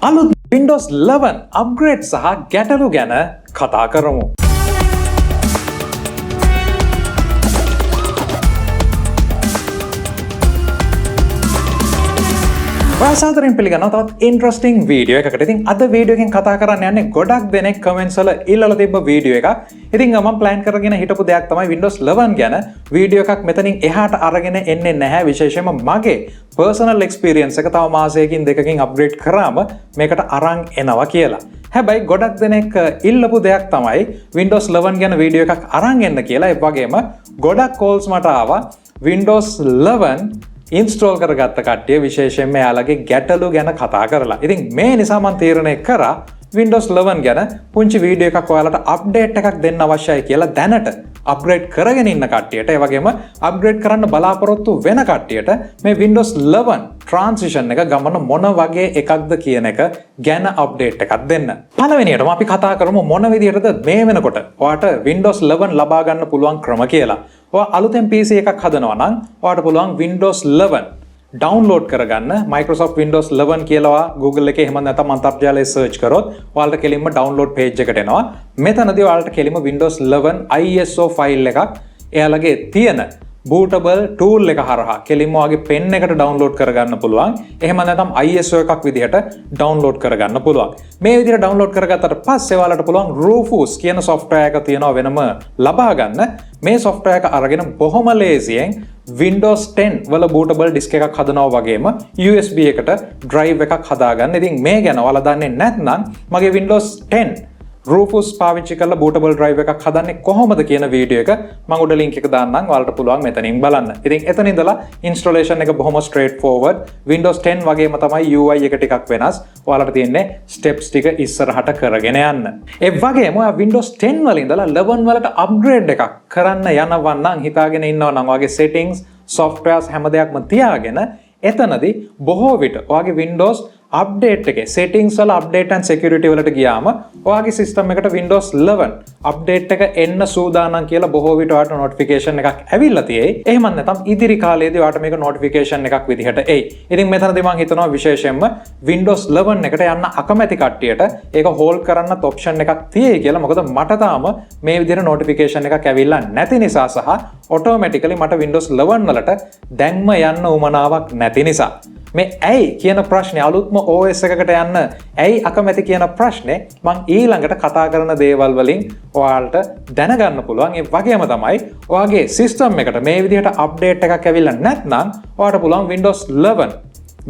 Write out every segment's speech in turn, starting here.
අලුත් Windows 11 upgrade සහ ගැටලු ගැන කතා කරමු. සාදරයෙන් පිළිගන්නවා තවත් ඉන්ට්‍රස්ටිං වීඩියෝ එකකට. ඉතින් අද වීඩියෝ එකෙන් කතා කරන්න යන්නේ ගොඩක් දෙනෙක් කමෙන්ට්ස් වල ඉල්ලලා තිබ්බ වීඩියෝ එකක්. ඉතින් මම ප්ලෑන් කරගෙන හිටපු දෙයක් තමයි Windows 11 ගැන වීඩියෝ එකක් මෙතනින් එහාට අරගෙන එන්නේ නැහැ. විශේෂයෙන්ම මගේ පර්සනල් එක්ස්පීරියන්ස් එක තව මාසයකින් දෙකකින් අප්ග්‍රේඩ් කරාම මේකට අරන් එනවා කියලා. හැබැයි ගොඩක් දෙනෙක් ඉල්ලපු දෙයක් තමයි Windows 11 ගැන වීඩියෝ එකක් අරන් එන්න කියලා. ඒ වගේම ගොඩක් කෝල්ස් මට ආවා Windows 11 ඉන්ස්ටෝල් කරගත්ත කට්ටිය විශේෂයෙන්ම යාළගේ ගැටලු ගැන කතා කරලා. ඉතින් මේ නිසා මම තීරණය කරා Windows 11 ගැන පුංචි වීඩියෝ එකක් ඔයාලට අප්ඩේට් එකක් දෙන්න අවශ්‍යයි කියලා දැනට අප්ග්‍රේඩ් කරගෙන ඉන්න කට්ටියට, ඒ වගේම අප්ග්‍රේඩ් කරන්න බලාපොරොත්තු වෙන කට්ටියට මේ Windows 11 ට්‍රාන්සිෂන් එක ගමන මොන වගේ එකක්ද කියන එක ගැන අප්ඩේට් එකක් දෙන්න. පළවෙනියටම අපි කතා කරමු මොන විදිහටද මේ වෙනකොට ඔයාට Windows 11 ලබා ගන්න පුළුවන් ක්‍රම කියලා. ඔයා අලුතෙන් PC එකක් හදනවා නම් ඔයාට පුළුවන් Windows 11 ඩවුන්ලෝඩ් කරගන්න. Microsoft Windows 11 කියලා Google එකේ එහෙම නැත්නම් අන්තර්ජාලයේ සර්ච් කරොත් ඔයාලට කෙලින්ම ඩවුන්ලෝඩ් පේජ් එකට එනවා. මෙතනදී ඔයාලට කෙලින්ම Windows 11 ISO ෆයිල් එකක් එයාලගේ තියෙන bootable tool එක හරහා කෙලින්ම ඔයාගේ pen එකට ඩවුන්ලෝඩ් කරගන්න පුළුවන්. එහෙම නැත්නම් ISO එකක් විදිහට ඩවුන්ලෝඩ් කරගන්න පුළුවන්. මේ විදිහට ඩවුන්ලෝඩ් කරගත්තට පස්සේ ඔයාලට පුළුවන් Rufus කියන software එක තියෙනවා වෙනම ලබා ගන්න. මේ software එක අරගෙන බොහොම ලේසියෙන් Windows 10 වල bootable disk එකක් හදනවා වගේම USB එකට drive එකක් හදාගන්න. ඉතින් මේ ගැන ඔයාලා දන්නේ නැත්නම් මගේ Windows 10 Rufus පාවිච්චි කරලා bootable drive එකක් හදන්නේ කොහොමද කියන වීඩියෝ එක මම උඩ link එක දාන්නම්. ඔයාලට පුළුවන් මෙතනින් බලන්න. ඉතින් එතන ඉඳලා installation එක බොහොම straight forward. Windows 10 වගේම තමයි UI එක ටිකක් වෙනස්. ඔයාලට තියෙන්නේ steps ටික ඉස්සරහට කරගෙන යන්න. ඒ වගේම ඔයා Windows 10 වල ඉඳලා 11 වලට upgrade එකක් කරන්න යනවා නම් හිතාගෙන ඉන්නවා නම් ඔයාගේ settings, softwares හැම දෙයක්ම තියාගෙන එතනදී බොහෝ විට ඔයාගේ Windows අප්ඩේට් එකේ settings වල update and security වලට ගියාම ඔයාගේ system එකට Windows 11 අප්ඩේට් එක එන්න සූදානම් කියලා බොහෝ විට ඔයාට notification එකක් ඇවිල්ලා තියෙයි. එහෙම නැත්නම් ඉදිරි කාලයේදී ඔයාට මේක notification එකක් විදිහට එයි. ඉතින් මෙතනදී මම හිතනවා විශේෂයෙන්ම Windows 11 එකට යන්න අකමැති කට්ටියට ඒක hold කරන්නත් option එකක් තියෙයි කියලා. මොකද මට තාම මේ විදිහට notification එකක් ඇවිල්ලා නැති නිසා සහ automatically මට Windows 11 වලට දැන්ම යන්න උවමනාවක් නැති නිසා. මේ ඇයි කියන ප්‍රශ්නේ අලුත්ම OS එකකට යන්න ඇයි අකමැති කියන ප්‍රශ්නේ මම ඊළඟට කතා කරන දේවල් වලින් ඔයාලට දැනගන්න පුළුවන්. ඒ වගේම තමයි ඔයාගේ සිස්ටම් එකට මේ විදිහට අප්ඩේට් එකක් ඇවිල්ලා නැත්නම් ඔයාලට පුළුවන් Windows 11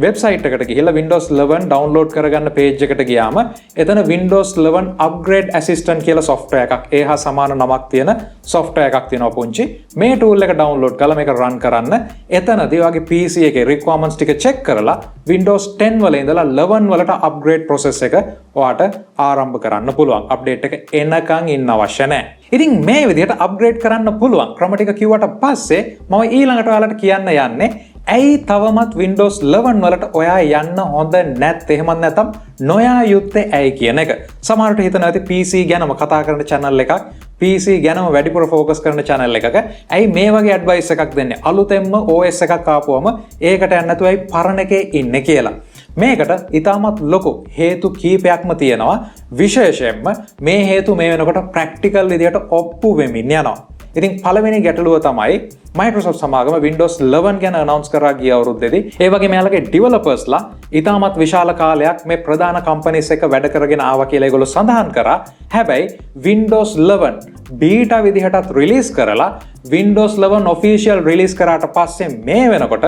වෙබ්සයිට් එකට ගිහිල්ලා Windows 11 ඩවුන්ලෝඩ් කරගන්න පේජ් එකට ගියාම එතන Windows 11 Upgrade Assistant කියලා software එකක්, ඒ හා සමාන නමක් තියෙන software එකක් තියෙනවා පුංචි. මේ tool එක ඩවුන්ලෝඩ් කරලා මේක run කරන්න. එතනදී ඔයාගේ PC එකේ requirements ටික check කරලා Windows 10 වල ඉඳලා 11 වලට upgrade process එක ඔයාට ආරම්භ කරන්න පුළුවන්. අප්ඩේට් එක එනකන් ඉන්න අවශ්‍ය නැහැ. ඉතින් මේ විදිහට අප්ග්‍රේඩ් කරන්න පුළුවන් ක්‍රම ටික කිව්වට පස්සේ මම ඊළඟට ඔයාලට කියන්න යන්නේ ඇයි තවමත් Windows 11 වලට ඔයා යන්න හොඳ නැත්, එහෙමත් නැත්නම් නොයා යුත්තේ ඇයි කියන එක. සමහරට හිතනවා ඇති PC ගැනම කතා කරන channel එකක්, PC ගැනම වැඩිපුර focus කරන channel එකක ඇයි මේ වගේ advice එකක් දෙන්නේ, අලුතෙන්ම OS එකක් ආපුවම ඒකට යන්න නැතුව ඇයි පරණ එකේ ඉන්නේ කියලා. මේකට ඉතාමත් ලොකු හේතු කීපයක්ම තියෙනවා. විශේෂයෙන්ම මේ හේතු මේ වෙනකොට ප්‍රැක්ටිකල් විදියට ඔප්පු වෙමින් යනවා. ඉතින් පළවෙනි ගැටලුව තමයි Microsoft සමාගම Windows 11 ගැන announce කරා ගිය අවුරුද්දේදී ඒ වගේ මෙයාලගේ developersලා ඉතාමත් විශාල කාලයක් මේ ප්‍රධාන companies එක වැඩ කරගෙන ආවා කියලා ඒගොල්ලෝ සඳහන් කරා. හැබැයි Windows 11 beta විදිහටත් release කරලා Windows 11 official release කරාට පස්සේ මේ වෙනකොට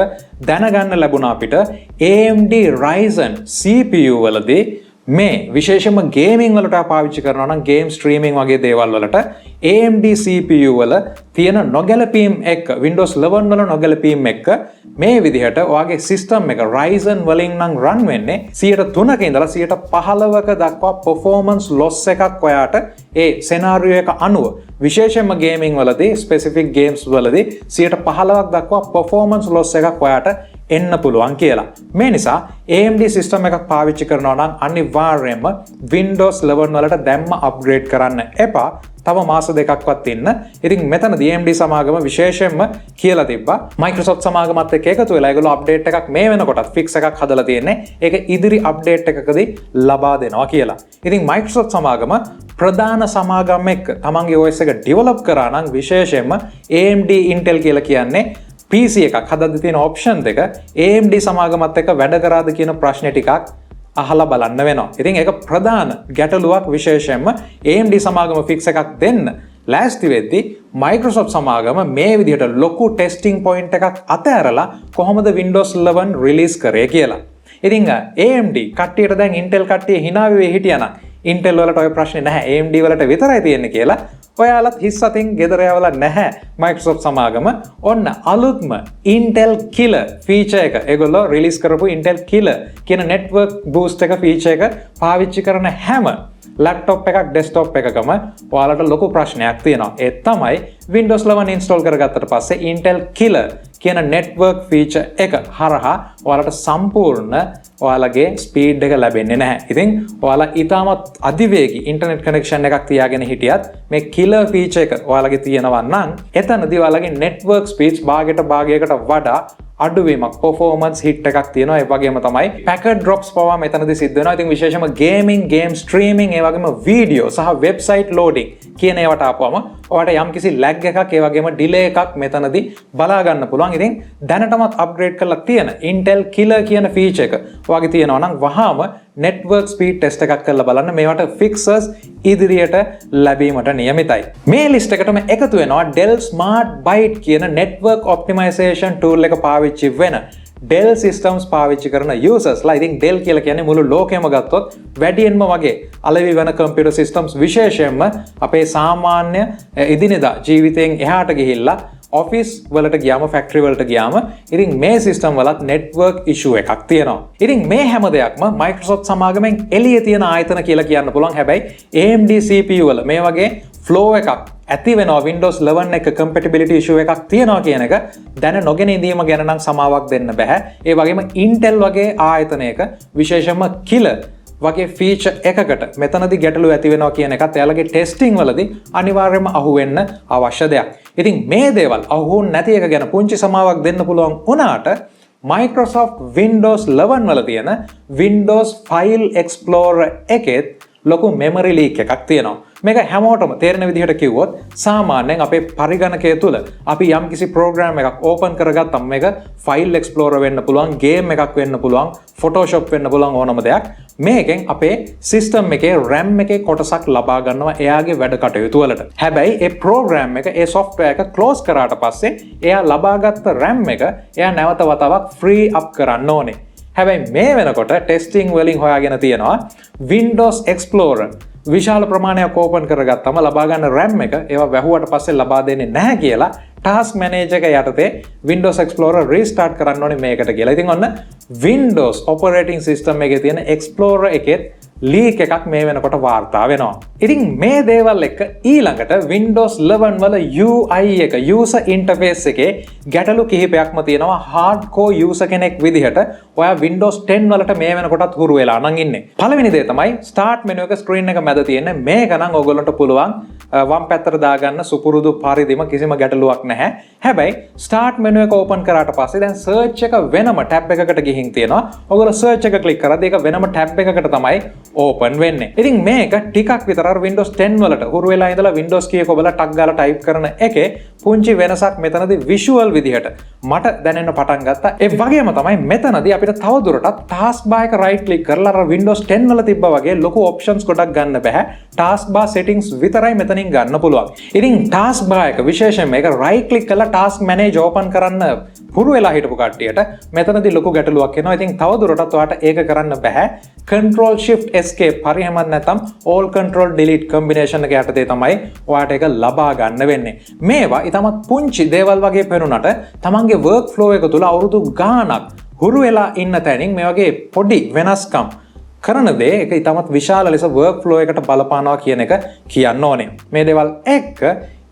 දැනගන්න ලැබුණා අපිට AMD Ryzen CPU වලදී මේ විශේෂයෙන්ම ගේමින් වලට පාවිච්චි කරනවා නම් ගේම් ස්ට්‍රීමින් වගේ දේවල් වලට AMD CPU වල තියෙන නොගැලපීම් එක්ක Windows 11 වල නොගැලපීම් එක්ක මේ විදිහට ඔයාගේ සිස්ටම් එක Ryzen වලින් නම් රන් වෙන්නේ 103ක ඉඳලා 115ක දක්වා performance loss එකක් ඔයාට ඒ scenario එක අනුව විශේෂයෙන්ම ගේමින් වලදී specific games වලදී 115ක් දක්වා performance loss එකක් ඔයාට එන්න පුළුවන් කියලා. මේ නිසා AMD සිස්ටම් එකක් පාවිච්චි කරනවා නම් අනිවාර්යයෙන්ම Windows 11 වලට දැම්ම අප්ග්‍රේඩ් කරන්න එපා. තව මාස දෙකක්වත් ඉන්න. ඉතින් මෙතනදී AMD සමාගම විශේෂයෙන්ම කියලා තිබ්බා Microsoft සමාගමත් එක්ක එකතු වෙලා ඒගොල්ලෝ අප්ඩේට් එකක් මේ වෙනකොටත් ෆික්ස් එකක් හදලා තියෙන්නේ. ඒක ඉදිරි අප්ඩේට් එකකදී ලබා දෙනවා කියලා. ඉතින් Microsoft සමාගම ප්‍රධාන සමාගම් එක්ක තමන්ගේ OS එක ඩෙවලොප් කරා නම් විශේෂයෙන්ම AMD Intel කියලා කියන්නේ PC එකක් හදද්දී තියෙන ඔප්ෂන් දෙක AMD සමාගමත් එක්ක වැඩ කරාද කියන ප්‍රශ්නේ ටිකක් අහලා බලන්න වෙනවා. ඉතින් ඒක ප්‍රධාන ගැටලුවක් විශේෂයෙන්ම AMD සමාගම ෆික්ස් එකක් දෙන්න ලෑස්ති වෙද්දී Microsoft සමාගම මේ විදිහට ලොකු ටෙස්ටිං පොයින්ට් එකක් අතහැරලා කොහොමද Windows 11 රිලීස් කරේ කියලා. ඉතින් AMD කට්ටියට දැන් Intel කට්ටිය hina වෙවි හිටියානම් Intel වලට ඔය ප්‍රශ්නේ නැහැ AMD වලට විතරයි තියෙන්නේ කියලා ඔයාලත් හිස් අතින් ගෙදර යවලා නැහැ Microsoft සමාගම. ඔන්න අලුත්ම Intel Killer feature එක ඒගොල්ලෝ රිලීස් කරපු Intel Killer කියන network boost එක feature එක පාවිච්චි කරන හැම ලැප්ටොප් එකක් ඩෙස්ක්ටොප් එකකම ඔයාලට ලොකු ප්‍රශ්නයක් තියෙනවා. ඒ තමයි Windows 11 install කරගත්තට පස්සේ Intel Killer කියන network feature එක හරහා ඔයාලට සම්පූර්ණ ඔයාලගේ ස්පීඩ් එක ලැබෙන්නේ නැහැ. ඉතින් ඔයාලා ඊටමත් අධිවේගී ඉන්ටර්නෙට් කනෙක්ෂන් එකක් තියාගෙන හිටියත් මේ killer feature එක ඔයාලගේ තියෙනවා නම් එතනදී ඔයාලගේ network speeds භාගයකට වඩා අඩුවීමක් performance hit එකක් තියෙනවා. ඒ වගේම තමයි packet drops පවා මෙතනදී සිද්ධ වෙනවා. ඉතින් විශේෂයෙන්ම gaming, game streaming, ඒ වගේම video සහ website loading කියන ඒවාට ආපුවම ඔයාලට යම්කිසි lag එකක් ඒ වගේම delay එකක් මෙතනදී බලා ගන්න පුළුවන්. ඉතින් දැනටමත් upgrade කරලා තියෙන Intel Killer කියන feature එක ඔයාගේ තියෙනවා නම් වහාම network speed test එකක් කරලා බලන්න. මේවට fixes ඉදිරියට ලැබීමට නියමිතයි. මේ list එකටම එකතු වෙනවා Dell Smart Byte කියන network optimization tool එක පාවිච්චි වෙන Dell systems පාවිච්චි කරන users ලා. ඉතින් Dell කියලා කියන්නේ මුළු ලෝකෙම ගත්තොත් වැඩියෙන්ම වගේ අලෙවි වෙන computer systems විශේෂයෙන්ම අපේ සාමාන්‍ය එදිනෙදා ජීවිතයෙන් එහාට ගිහිල්ලා ඔෆිස් වලට ගියාම ෆැක්ටරි වලට ගියාම ඉතින් මේ සිස්ටම් වලත් network issue එකක් තියෙනවා. ඉතින් මේ හැම දෙයක්ම Microsoft සමාගමෙන් එළියේ තියෙන ආයතන කියලා කියන්න පුළුවන්. හැබැයි AMD CPU වල මේ වගේ flow එකක් ඇති වෙනවා Windows 11 එක compatibility issue එකක් තියෙනවා කියන එක දැන නොගෙන ඉඳීම ගැන නම් සමාවක් දෙන්න බෑ. ඒ වගේම Intel වගේ ආයතනයක විශේෂයෙන්ම Killer වගේ ෆීචර් එකකට මෙතනදී ගැටලු ඇති වෙනවා කියන එකත් එයාලගේ ටෙස්ටිං වලදී අනිවාර්යයෙන්ම අහුවෙන්න අවශ්‍ය දෙයක්. ඉතින් මේ දේවල් අහුවුන් නැති එක ගැන පුංචි සමාවක් දෙන්න පුළුවන් වුණාට Microsoft Windows 11 වල තියෙන Windows File Explorer එකෙත් ලොකු memory leak එකක් තියෙනවා. මේක හැමෝටම තේරෙන විදිහට කිව්වොත් සාමාන්‍යයෙන් අපේ පරිගණකය තුල අපි යම්කිසි program එකක් open කරගත්තම මේක file explorer වෙන්න පුළුවන්, game එකක් වෙන්න පුළුවන්, Photoshop වෙන්න පුළුවන් ඕනම දෙයක්. මේකෙන් අපේ system එකේ RAM එකේ කොටසක් ලබා ගන්නවා එයාගේ වැඩ කටයුතු වලට. හැබැයි ඒ program එක, ඒ software එක close කරාට පස්සේ එයා ලබාගත්ත RAM එක එයා නැවත වතාවක් free up කරන්න ඕනේ. හැබැයි මේ වෙනකොට ටෙස්ටිං වලින් හොයාගෙන තියෙනවා Windows Explorer විශාල ප්‍රමාණයක් ඕපන් කරගත්තම ලබා ගන්න RAM එක ඒවා වැහුවට පස්සේ ලබා දෙන්නේ නැහැ කියලා ටාස්ක් මැනේජර් එක යටතේ Windows Explorer restart කරන්න ඕනේ මේකට කියලා. ඉතින් ඔන්න Windows operating system එකේ තියෙන Explorer එකේ ලීක් එකක් මේ වෙනකොට වාර්තා වෙනවා. ඉතින් මේ දේවල් එක්ක ඊළඟට Windows 11 වල UI එක user interface එකේ ගැටලු කිහිපයක්ම තියෙනවා. hardcore user කෙනෙක් විදිහට ඔයා Windows 10 වලට මේ වෙනකොටත් හුරු වෙලා නම් ඉන්නේ. පළවෙනි දේ තමයි start menu එක screen එක මැද තියෙන මේක නම් ඔයගොල්ලන්ට පුළුවන් වම් පැත්තට දාගන්න සුපුරුදු පරිදිම කිසිම ගැටලුවක් නැහැ. හැබැයි start menu එක open කරාට පස්සේ දැන් search එක වෙනම tab එකකට ගිහින් තියෙනවා. ඔයගොල්ලෝ search එක click කරද්දී ඒක වෙනම tab එකකට තමයි open වෙන්නේ. ඉතින් මේක ටිකක් විතර අර Windows 10 වලට හුරු වෙලා ඉඳලා Windows key එක ඔබලා ටක් ගාලා type කරන එකේ පුංචි වෙනසක් මෙතනදී visual විදිහට මට දැනෙන්න පටන් ගත්තා. ඒ වගේම තමයි මෙතනදී අපිට තවදුරටත් task bar එක right click කරලා අර Windows 10 වල තිබ්බා වගේ ලොකු options ගොඩක් ගන්න බෑ. task bar settings විතරයි මෙතනින් ගන්න පුළුවන්. ඉතින් task bar එක විශේෂයෙන් මේක right click කරලා task manage open කරන්න හුරු වෙලා හිටපු කට්ටියට මෙතනදී ලොකු ගැටලුවක් එනවා. ඉතින් තවදුරටත් ඔයාලට ඒක කරන්න බෑ. control shift escape හරි එහෙමත් නැත්නම් all control delete combination එක යටතේ තමයි ඔයාලට ඒක ලබා ගන්න වෙන්නේ. මේවා ඊටමත් පුංචි දේවල් වගේ පේනුනට තමන්ගේ work flow එක තුල අවුරුදු ගාණක් හුරු වෙලා ඉන්න තැනින් මේ වගේ පොඩි වෙනස්කම් කරන දේ ඒක ඊටමත් විශාල ලෙස work flow එකට බලපානවා කියන එක කියන්න ඕනේ. මේ දේවල් එක්ක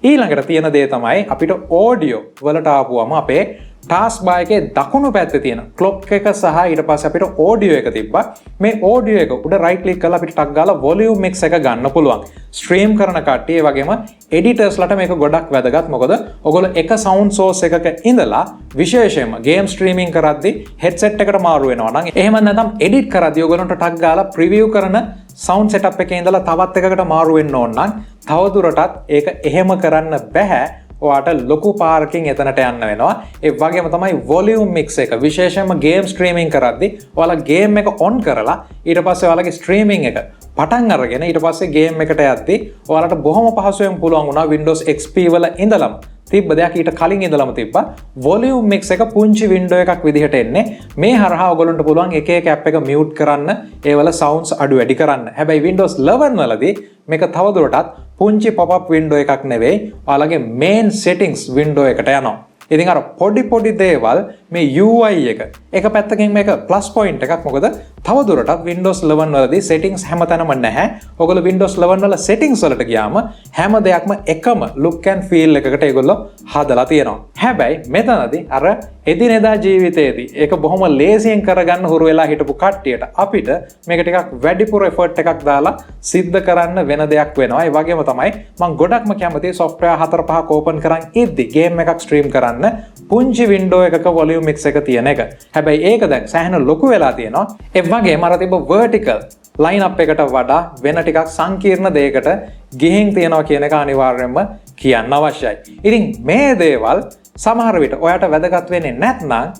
ඊළඟට තියෙන දේ තමයි අපිට audio වලට ආපුවම අපේ ටාස්ක් බාර් එකේ දකුණු පැත්තේ තියෙන ක්ලොක් එක සහ ඊට පස්සේ අපිට ඔඩියෝ එක තිබ්බා. මේ ඔඩියෝ එක උඩ රයිට් ක්ලික් කරලා අපිට ටක් ගාලා වොලියුම් මික්ස් එක ගන්න පුළුවන්. ස්ට්‍රීම් කරන කට්ටිය ඒ වගේම එඩිටර්ස්ලට මේක ගොඩක් වැදගත්. මොකද ඔයගොල්ලෝ එක සවුන්ඩ් සෝස් එකක ඉඳලා විශේෂයෙන්ම ගේම් ස්ට්‍රීමින් කරද්දී හෙඩ්සෙට් එකට මාරු වෙනවා නම් එහෙම නැත්නම් එඩිට් කරද්දී ඔයගොල්ලන්ට ටක් ගාලා ප්‍රිවිව් කරන සවුන්ඩ් සෙටප් එකේ ඉඳලා තවත් එකකට මාරු වෙන්න ඕන නම් තවදුරටත් ඒක එහෙම කරන්න බෑ. ඔයාට ලොකු පාරකින් එතනට යන්න වෙනවා. ඒ වගේම තමයි වොලියුම් මික්ස් එක විශේෂයෙන්ම ගේම් ස්ට්‍රීමින් කරද්දී ඔයාලා ගේම් එක ඔන් කරලා ඊට පස්සේ ඔයාලගේ ස්ට්‍රීමින් එක පටන් අරගෙන ඊට පස්සේ ගේම් එකට යද්දී ඔයාලට බොහොම පහසුවෙන් පුළුවන් වුණා Windows XP වල ඉඳලම තිබ්බ දෙයක් ඊට කලින් ඉඳලම තිබ්බා වොලියුම් මික්ස් එක පුංචි වින්ඩෝ එකක් විදිහට එන්නේ. මේ හරහා ඔයගොල්ලන්ට පුළුවන් එක එක ඇප් එක මියුට් කරන්න, ඒවල සවුන්ඩ්ස් අඩු වැඩි කරන්න. හැබැයි Windows 11 වලදී මේක තවදුරටත් පුංචි pop-up window එකක් නෙවෙයි, ඔයාලගේ main settings window එකට යනවා. ඉතින් අර පොඩි දේවල් මේ UI එක පැත්තකින් මේක ප්ලස් පොයින්ට් එකක්. මොකද තවදුරටත් Windows 11 වලදී settings හැමතැනම නැහැ. ඔයගොල්ලෝ Windows 11 වල settings වලට ගියාම හැම දෙයක්ම එකම look and feel එකකට ඒගොල්ලෝ හදලා තියෙනවා. හැබැයි මෙතනදී අර එදිනෙදා ජීවිතයේදී ඒක බොහොම ලේසියෙන් කරගන්න හුරු වෙලා හිටපු කට්ටියට අපිට මේක ටිකක් වැඩිපුර effort එකක් දාලා සිද්ධ කරන්න වෙන දෙයක් වෙනවා. ඒ වගේම තමයි මම ගොඩක්ම කැමති software 4-5ක් open කරන් ඉද්දි game එකක් stream කරන්න පුංචි window එකක volume mix එක තියෙන එක. හැබැයි ඒක දැන් සෑහෙන ලොකු වෙලා තියෙනවා. ඒ වගේම අර තිබ්බ vertical line up එකට වඩා වෙන ටිකක් සංකීර්ණ දෙයකට ගිහින් තියෙනවා කියන එක අනිවාර්යයෙන්ම කියන්න අවශ්‍යයි. ඉතින් මේ දේවල් සමහර විට ඔයාට වැදගත් වෙන්නේ නැත්නම්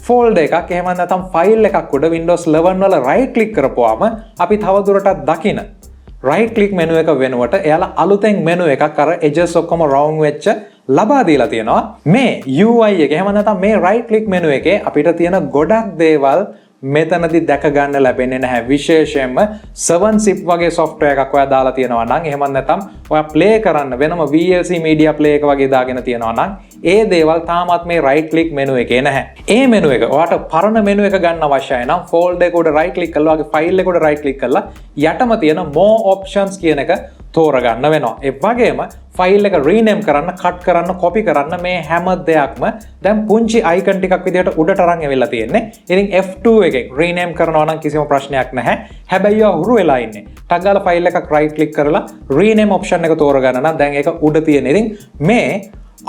ෆෝල්ඩර් එකක් එහෙම නැත්නම් ෆයිල් එකක් උඩ Windows 11 වල right click කරපුවාම අපි තවදුරටත් දකින right click menu එක වෙනුවට එයාලා අලුතෙන් menu එකක් අර edges ඔක්කොම round වෙච්ච ලබා දීලා තියෙනවා. මේ UI එක එහෙම නැත්නම් මේ right click menu එකේ අපිට තියෙන ගොඩක් දේවල් මෙතනදී දැක ගන්න ලැබෙන්නේ නැහැ. විශේෂයෙන්ම 7zip වගේ software එකක් ඔයා දාලා තියෙනවා නම් එහෙම නැත්නම් ඔයා play කරන්න වෙනම VLC media play එක වගේ දාගෙන තියෙනවා නම් ඒ දේවල් තාමත් මේ right click menu එකේ නැහැ. ඒ menu එක ඔයාට පරණ menu එක ගන්න අවශ්‍යයි නම් folder එක උඩ right click කරලා ඔයාගේ file එක උඩ right click කරලා යටම තියෙන more options කියන එක තෝරගන්න වෙනවා. ඒ වගේම ෆයිල් එක රීනේම් කරන්න, කට් කරන්න, කොපි කරන්න මේ හැම දෙයක්ම දැන් පුංචි අයිකන් ටිකක් විදිහට උඩට අරන් ඇවිල්ලා තියෙන්නේ. ඉතින් F2 එකෙන් රීනේම් කරනවා නම් කිසිම ප්‍රශ්නයක් නැහැ. හැබැයි ඔය හුරු වෙලා ඉන්නේ. ටක් ගාලා ෆයිල් එකක් රයිට් ක්ලික් කරලා රීනේම් ඔප්ෂන් එක තෝරගන්න නම් දැන් ඒක උඩ තියෙන. ඉතින් මේ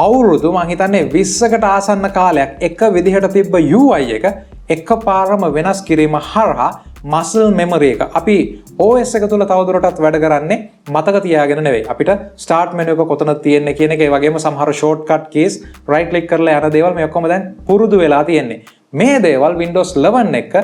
අවුරුදු මං හිතන්නේ 20කට ආසන්න කාලයක් එක විදිහට තිබ්බ UI එක එකපාරම වෙනස් කිරීම හරහා muscle memory එක අපි OS එක තුල තවදුරටත් වැඩ කරන්නේ මතක තියාගෙන නෙවෙයි. අපිට start menu එක කොතනද තියෙන්නේ කියන එක, ඒ වගේම සමහර shortcut keys right click කරලා යන දේවල් මේ ඔක්කොම දැන් පුරුදු වෙලා තියෙන්නේ. මේ දේවල් Windows 11 එක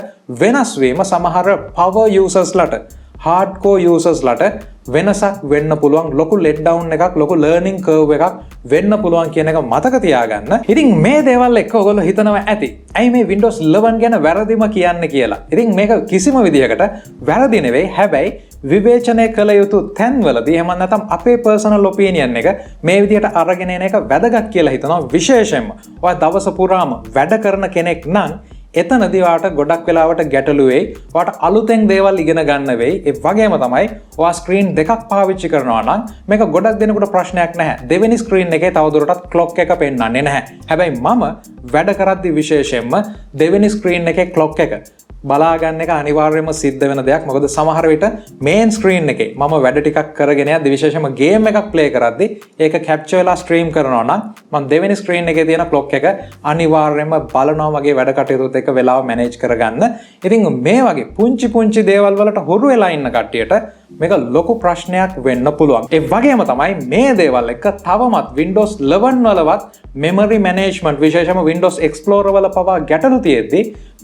වෙනස් වීම සමහර power users ලට, hardcore users ලට වෙනසක් වෙන්න පුළුවන්. ලොකු let down එකක්, ලොකු learning curve එකක් වෙන්න පුළුවන් කියන එක මතක තියාගන්න. ඉතින් මේ දේවල් එක්ක ඔයගොල්ලෝ හිතනවා ඇති ඇයි මේ Windows 11 ගැන වැරදිම කියන්නේ කියලා. ඉතින් මේක කිසිම විදිහකට වැරදි නෙවෙයි. හැබැයි විවේචනය කළ යුතු තැන්වලදී එහෙම නැත්නම් අපේ personal opinion එක මේ විදිහට අරගෙන එන එක වැදගත් කියලා හිතනවා. විශේෂයෙන්ම ඔයා දවස පුරාම වැඩ කරන කෙනෙක් නම් එතනදී ඔයාට ගොඩක් වෙලාවට ගැටලු වෙයි. ඔයාට අලුතෙන් දේවල් ඉගෙන ගන්න වෙයි. ඒ වගේම තමයි ඔයා ස්ක්‍රීන් දෙකක් පාවිච්චි කරනවා නම් මේක ගොඩක් දෙනෙකුට ප්‍රශ්නයක් නැහැ. දෙවෙනි ස්ක්‍රීන් එකේ තවදුරටත් ක්ලොක් එක පෙන්වන්නේ නැහැ. හැබැයි මම වැඩ කරද්දී විශේෂයෙන්ම දෙවෙනි ස්ක්‍රීන් එකේ ක්ලොක් එක බලාගන්න එක අනිවාර්යයෙන්ම සිද්ධ වෙන දෙයක්. මොකද සමහර විට මේන් ස්ක්‍රීන් එකේ මම වැඩ ටිකක් කරගෙන යද්දි විශේෂයෙන්ම ගේම් එකක් ප්ලේ කරද්දි ඒක කැප්චර් වෙලා ස්ට්‍රීම් කරනවා නම් මම දෙවෙනි ස්ක්‍රීන් එකේ තියෙන ක්ලොක් එක අනිවාර්යයෙන්ම බලනවා මගේ වැඩ කටයුතුත් එක්ක වෙලාව මැනේජ් කරගන්න. ඉතින් මේ වගේ පුංචි දේවල් වලට හුරු වෙලා ඉන්න කට්ටියට මේක ලොකු ප්‍රශ්නයක් වෙන්න පුළුවන්. ඒ වගේම තමයි මේ දේවල් එක්ක තවමත් Windows 11 වලවත් memory management විශේෂයෙන්ම Windows Explorer වල පවා ගැටලු තියෙද්දි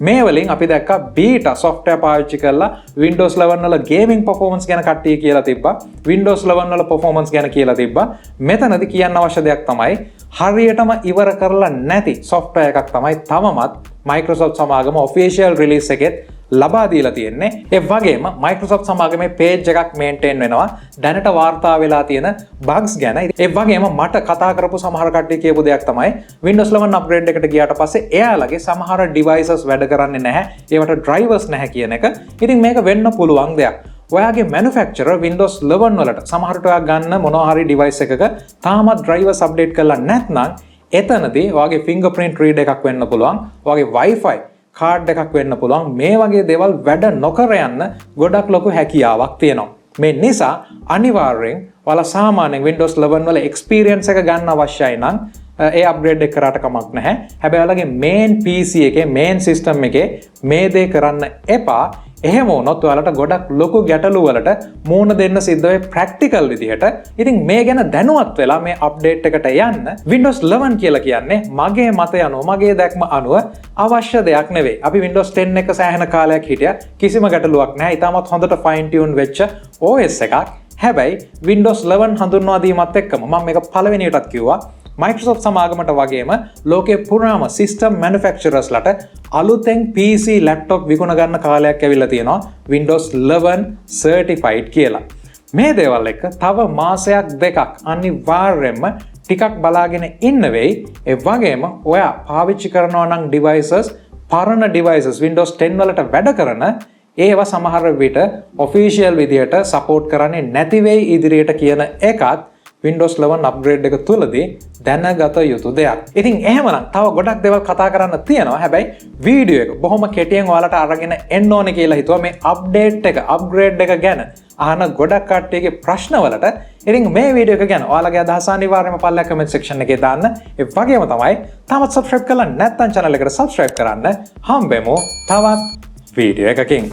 මේ වලින් අපි දැක්කා beta software පාවිච්චි කරලා Windows 11 වල gaming performance ගැන කට්ටිය කියලා තිබ්බා. Windows 11 වල performance ගැන කියලා තිබ්බා. මෙතනදී කියන්න අවශ්‍ය දෙයක් තමයි හරියටම ඉවර කරලා නැති software එකක් තමයි තවමත් Microsoft සමාගම official release එකෙත් ලබා දීලා තියෙන්නේ. ඒ වගේම Microsoft සමාගමේ page එකක් maintain වෙනවා දැනට වාර්තා වෙලා තියෙන bugs ගැන. ඒ වගේම මට කතා කරපු සමහර කට්ටිය කියපු දෙයක් තමයි Windows 11 upgrade එකට ගියාට පස්සේ එයාලගේ සමහර devices වැඩ කරන්නේ නැහැ. ඒවට drivers නැහැ කියන එක. ඉතින් මේක වෙන්න පුළුවන් දෙයක්. ඔයාගේ manufacturer Windows 11 වලට සමහරට ඔයා ගන්න මොනවා හරි device එකක තාමත් drivers update කරලා නැත්නම් එතනදී ඔයාගේ fingerprint reader එකක් වෙන්න පුළුවන්, ඔයාගේ Wi-Fi කාඩ් එකක් වෙන්න පුළුවන්. මේ වගේ දේවල් වැඩ නොකර යන්න ගොඩක් ලොකු හැකියාවක් තියෙනවා. මේ නිසා අනිවාර්යෙන් ඔයාලා සාමාන්‍යයෙන් Windows 11 වල experience එක ගන්න අවශ්‍යයි නම් ඒ අප්ග්‍රේඩ් එක කරාට කමක් නැහැ. හැබැයි ඔයාලගේ main PC එකේ main system එකේ මේ දේ කරන්න එපා. එහෙම වුණොත් ඔයාලට ගොඩක් ලොකු ගැටලු වලට මුහුණ දෙන්න සිද්ධ වෙයි ප්‍රැක්ටිකල් විදිහට. ඉතින් මේ ගැන දැනුවත් වෙලා මේ අප්ඩේට් එකට යන්න. Windows 11 කියලා කියන්නේ මගේ මතය අනුව මගේ දැක්ම අනුව අවශ්‍ය දෙයක් නෙවෙයි. අපි Windows 10 එක සෑහෙන කාලයක් හිටියා. කිසිම ගැටලුවක් නැහැ. ඊටමත් හොඳට fine tune වෙච්ච OS එකක්. හැබැයි Windows 11 හඳුන්වා දීමත් එක්කම මම මේක පළවෙනියටත් කිව්වා Microsoft සමාගමට වගේම ලෝකේ පුරාම system manufacturers ලට අලුතෙන් PC laptop විකුණ ගන්න කාලයක් ඇවිල්ලා තියෙනවා Windows 11 certified කියලා. මේ දේවල් එක තව මාසයක් දෙකක් අනිවාර්යයෙන්ම ටිකක් බලාගෙන ඉන්න වෙයි. ඒ වගේම ඔයා පාවිච්චි කරනවා නම් devices පරණ devices Windows 10 වලට වැඩ කරන ඒවා සමහර විට official විදියට support කරන්නේ නැති වෙයි ඉදිරියට කියන එකත් Windows 11 upgrade එක තුලදී දැනගත යුතු දෙයක්. ඉතින් එහෙමනම් තව ගොඩක් දේවල් කතා කරන්න තියෙනවා. හැබැයි වීඩියෝ එක බොහොම කෙටියෙන් ඔයාලට අරගෙන එන්න ඕනේ කියලා හිතුවා මේ update එක upgrade එක ගැන අහන ගොඩක් කට්ටියගේ ප්‍රශ්න වලට. ඉතින් මේ වීඩියෝ එක ගැන ඔයාලගේ අදහස් අනිවාර්යයෙන්ම පල්ලෙහා comment section එකේ දාන්න. ඒ වගේම තමයි තාමත් subscribe කරලා නැත්නම් channel එකට subscribe කරන්න. හම්බෙමු තවත් වීඩියෝ එකකින්.